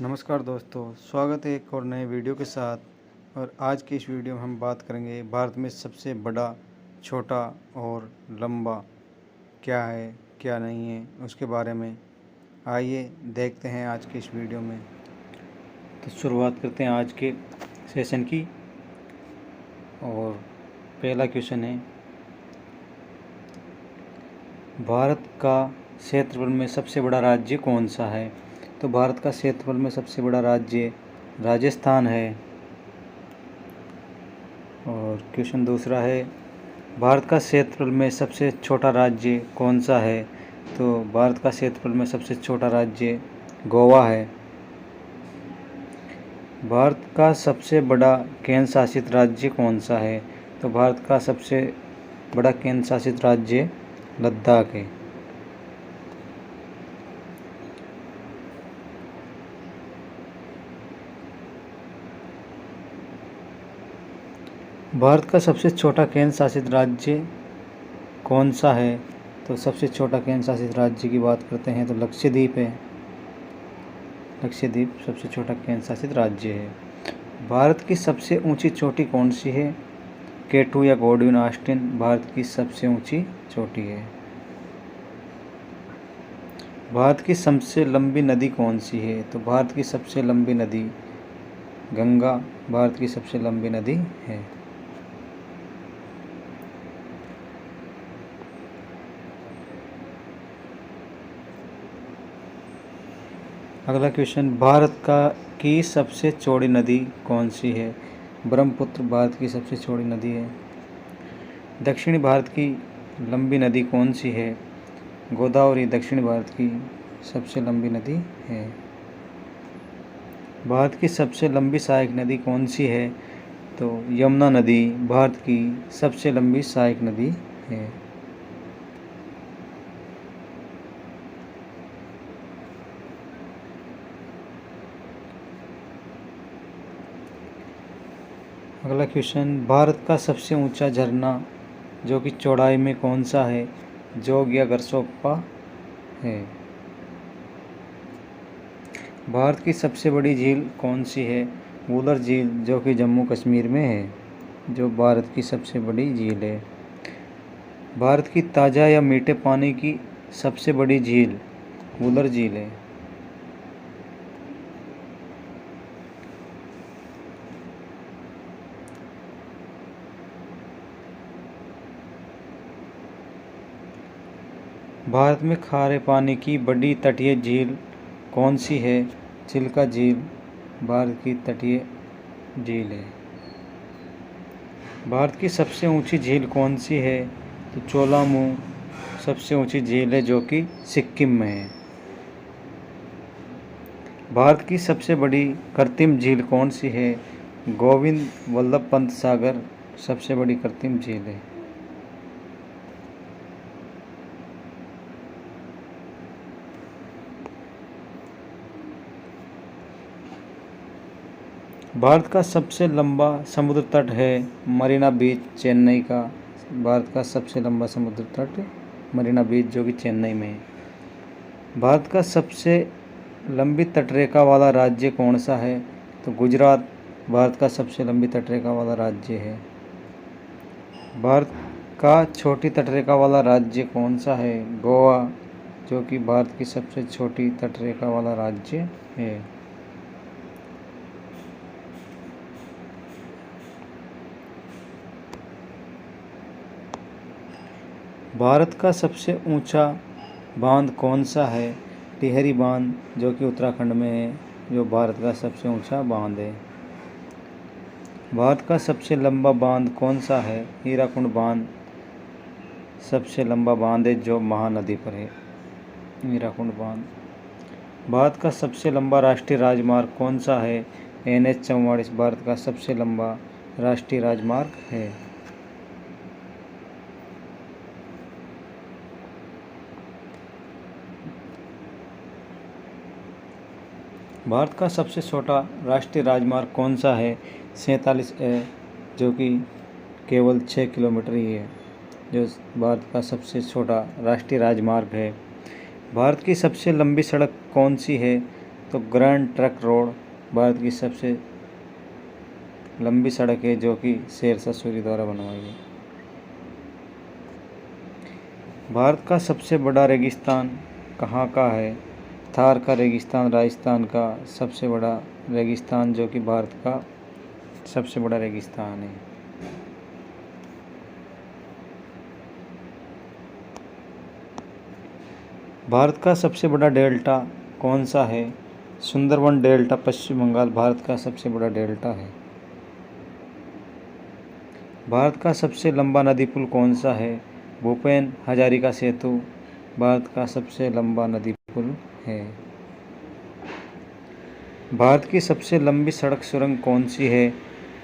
नमस्कार दोस्तों, स्वागत है एक और नए वीडियो के साथ। और आज की इस वीडियो में हम बात करेंगे भारत में सबसे बड़ा, छोटा और लंबा क्या है, क्या नहीं है, उसके बारे में। आइए देखते हैं आज की इस वीडियो में। तो शुरुआत करते हैं आज के सेशन की। और पहला क्वेश्चन है, भारत का क्षेत्रफल में सबसे बड़ा राज्य कौन सा है? तो भारत का क्षेत्रफल में सबसे बड़ा राज्य राजस्थान है। और क्वेश्चन दूसरा है, भारत का क्षेत्रफल में सबसे छोटा राज्य कौन सा है? तो भारत का क्षेत्रफल में सबसे छोटा राज्य गोवा है। भारत का सबसे बड़ा केंद्र शासित राज्य कौन सा है? तो भारत का सबसे बड़ा केंद्र शासित राज्य लद्दाख है। भारत का सबसे छोटा केंद्र शासित राज्य कौन सा है? तो सबसे छोटा केंद्र शासित राज्य की बात करते हैं तो लक्षद्वीप है। लक्षद्वीप सबसे छोटा केंद्र शासित राज्य है। भारत की सबसे ऊंची चोटी कौन सी है? K2 या गॉडविन ऑस्टिन भारत की सबसे ऊंची चोटी है। भारत की सबसे लंबी नदी कौन सी है? तो भारत की सबसे लंबी नदी गंगा भारत की सबसे लंबी नदी है। अगला क्वेश्चन, भारत की सबसे चौड़ी नदी कौन सी है? ब्रह्मपुत्र भारत की सबसे चौड़ी नदी है। दक्षिणी भारत की लंबी नदी कौन सी है? गोदावरी दक्षिण भारत की सबसे लंबी नदी है। भारत की सबसे लंबी सहायक नदी कौन सी है? तो यमुना नदी भारत की सबसे लंबी सहायक नदी है। अगला क्वेश्चन, भारत का सबसे ऊंचा झरना जो कि चौड़ाई में कौन सा है? जोग या गरसोप्पा है। भारत की सबसे बड़ी झील कौन सी है? वुलर झील जो कि जम्मू कश्मीर में है, जो भारत की सबसे बड़ी झील है। भारत की ताज़ा या मीठे पानी की सबसे बड़ी झील वुलर झील है। भारत में खारे पानी की बड़ी तटीय झील कौन सी है? चिल्का झील भारत की तटीय झील है। भारत की सबसे ऊंची झील कौन सी है? तो चोलामू सबसे ऊंची झील है जो कि सिक्किम में है। भारत की सबसे बड़ी कृत्रिम झील कौन सी है? गोविंद वल्लभ पंत सागर सबसे बड़ी कृत्रिम झील है। भारत का सबसे लंबा समुद्र तट है मरीना बीच चेन्नई का। भारत का सबसे लंबा समुद्र तट मरीना बीच जो कि चेन्नई में है। भारत का सबसे लंबी तटरेखा वाला राज्य कौन सा है? तो गुजरात भारत का सबसे लंबी तटरेखा वाला राज्य है। भारत का छोटी तटरेखा वाला राज्य कौन सा है? गोवा जो कि भारत की सबसे छोटी तटरेखा वाला राज्य है। भारत का सबसे ऊंचा बांध कौन सा है? टिहरी बांध जो कि उत्तराखंड में है, जो भारत का सबसे ऊंचा बांध है। भारत का सबसे लंबा बांध कौन सा है? हीराकुंड बांध सबसे लंबा बांध है जो महानदी पर है, हीराकुंड बांध। भारत का सबसे लंबा राष्ट्रीय राजमार्ग कौन सा है? NH-44 भारत का सबसे लंबा राष्ट्रीय राजमार्ग है। भारत का सबसे छोटा राष्ट्रीय राजमार्ग कौन सा है? 47A जो कि केवल 6 किलोमीटर ही है, जो भारत का सबसे छोटा राष्ट्रीय राजमार्ग है। भारत की सबसे लंबी सड़क कौन सी है? तो ग्रैंड ट्रंक रोड भारत की सबसे लंबी सड़क है जो कि शेरशाह सूरी द्वारा बनवाई गई। भारत का सबसे बड़ा रेगिस्तान कहाँ का है? थार का रेगिस्तान राजस्थान का सबसे बड़ा रेगिस्तान जो कि भारत का सबसे बड़ा रेगिस्तान है। भारत का सबसे बड़ा डेल्टा कौन सा है? सुंदरबन डेल्टा पश्चिम बंगाल भारत का सबसे बड़ा डेल्टा है। भारत का सबसे लंबा नदी पुल कौन सा है? भूपेन हजारिका सेतु भारत का सबसे लंबा नदी पुल है। भारत की सबसे लंबी सड़क सुरंग कौन सी है?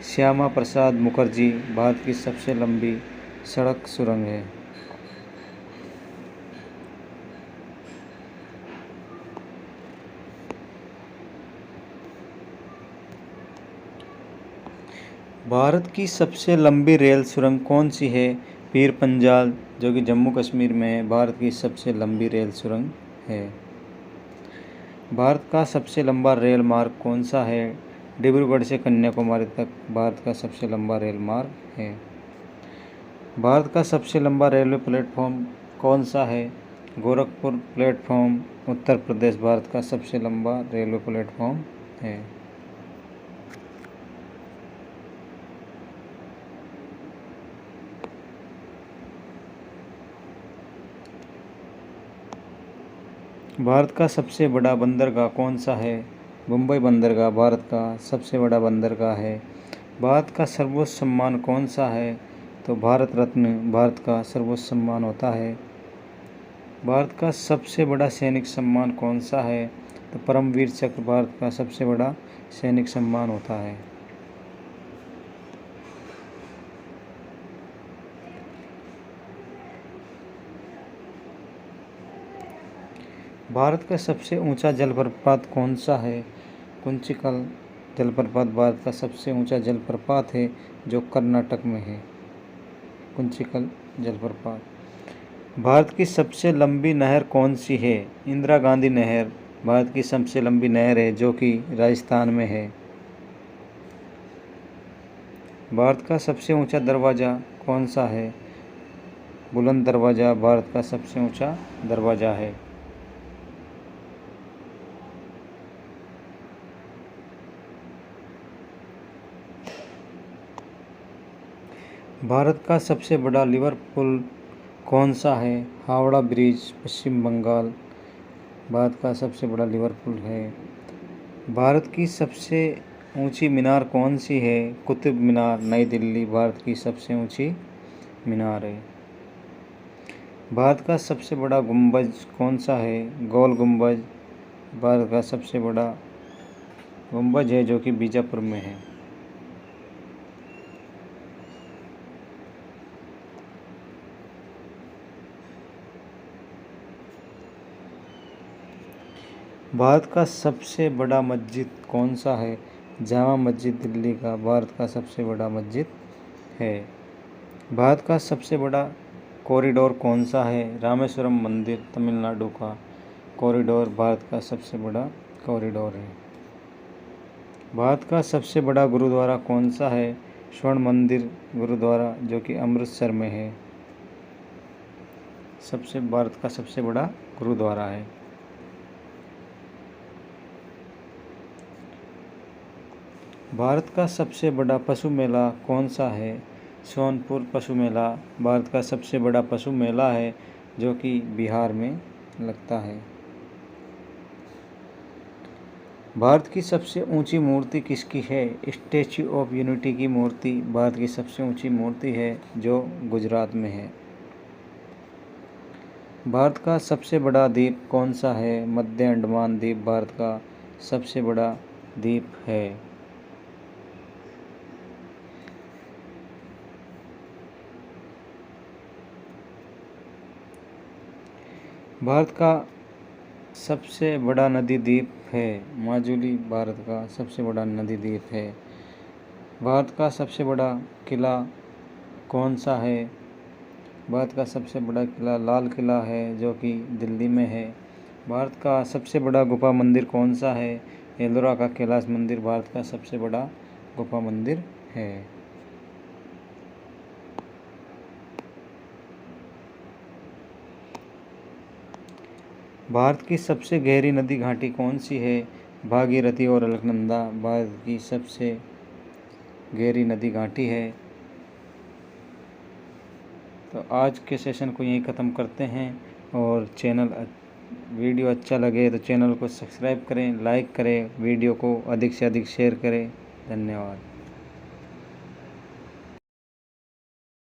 श्यामा प्रसाद मुखर्जी भारत की सबसे लंबी सड़क सुरंग है। भारत की सबसे लंबी रेल सुरंग कौन सी है? पीर पंजाल जो कि जम्मू कश्मीर में है भारत की सबसे लंबी रेल सुरंग है। भारत का सबसे लंबा रेल मार्ग कौन सा है? डिब्रूगढ़ से कन्याकुमारी तक भारत का सबसे लंबा रेल मार्ग है। भारत का सबसे लंबा रेलवे प्लेटफॉर्म कौन सा है? गोरखपुर प्लेटफॉर्म उत्तर प्रदेश भारत का सबसे लंबा रेलवे प्लेटफॉर्म है। भारत का सबसे बड़ा बंदरगाह कौन सा है? मुंबई बंदरगाह भारत का सबसे बड़ा बंदरगाह है। भारत का सर्वोच्च सम्मान कौन सा है? तो भारत रत्न भारत का सर्वोच्च सम्मान होता है। भारत का सबसे बड़ा सैनिक सम्मान कौन सा है? तो परमवीर चक्र भारत का सबसे बड़ा सैनिक सम्मान होता है। भारत का सबसे ऊंचा जलप्रपात कौन सा है? कुंचिकल जलप्रपात भारत का सबसे ऊंचा जलप्रपात है जो कर्नाटक में है। कुंचिकल जलप्रपात। भारत की सबसे लंबी नहर कौन सी है? इंदिरा गांधी नहर भारत की सबसे लंबी नहर है जो कि राजस्थान में है। भारत का सबसे ऊंचा दरवाज़ा कौन सा है? बुलंद दरवाज़ा भारत का सबसे ऊंचा दरवाज़ा है। भारत का सबसे बड़ा रिवर पुल कौन सा है? हावड़ा ब्रिज पश्चिम बंगाल भारत का सबसे बड़ा रिवर पुल है। भारत की सबसे ऊंची मीनार कौन सी है? कुतुब मीनार नई दिल्ली भारत की सबसे ऊंची मीनार है। भारत का सबसे बड़ा गुंबज कौन सा है? गोल गुंबज भारत का सबसे बड़ा गुंबज है जो कि बीजापुर में है। भारत का सबसे बड़ा मस्जिद कौन सा है? जामा मस्जिद दिल्ली का भारत का सबसे बड़ा मस्जिद है। भारत का सबसे बड़ा कॉरिडोर कौन सा है? रामेश्वरम मंदिर तमिलनाडु का कॉरिडोर भारत का सबसे बड़ा कॉरिडोर है। भारत का सबसे बड़ा गुरुद्वारा कौन सा है? स्वर्ण मंदिर गुरुद्वारा जो कि अमृतसर में है। भारत का सबसे बड़ा गुरुद्वारा है। भारत का सबसे बड़ा पशु मेला कौन सा है? सोनपुर पशु मेला भारत का सबसे बड़ा पशु मेला है जो कि बिहार में लगता है। भारत की सबसे ऊंची मूर्ति किसकी है? स्टैच्यू ऑफ यूनिटी की मूर्ति भारत की सबसे ऊंची मूर्ति है जो गुजरात में है। भारत का सबसे बड़ा द्वीप कौन सा है? मध्य अंडमान द्वीप भारत का सबसे बड़ा द्वीप है। भारत का सबसे बड़ा नदी द्वीप है माजुली भारत का सबसे बड़ा नदी द्वीप है। भारत का सबसे बड़ा किला कौन सा है? भारत का सबसे बड़ा किला लाल किला है जो कि दिल्ली में है। भारत का सबसे बड़ा गुफा मंदिर कौन सा है? एलोरा का कैलाश मंदिर भारत का सबसे बड़ा गुफा मंदिर है। भारत की सबसे गहरी नदी घाटी कौन सी है? भागीरथी और अलकनंदा भारत की सबसे गहरी नदी घाटी है। तो आज के सेशन को यहीं ख़त्म करते हैं, और वीडियो अच्छा लगे तो चैनल को सब्सक्राइब करें, लाइक करें, वीडियो को अधिक से अधिक शेयर करें। धन्यवाद।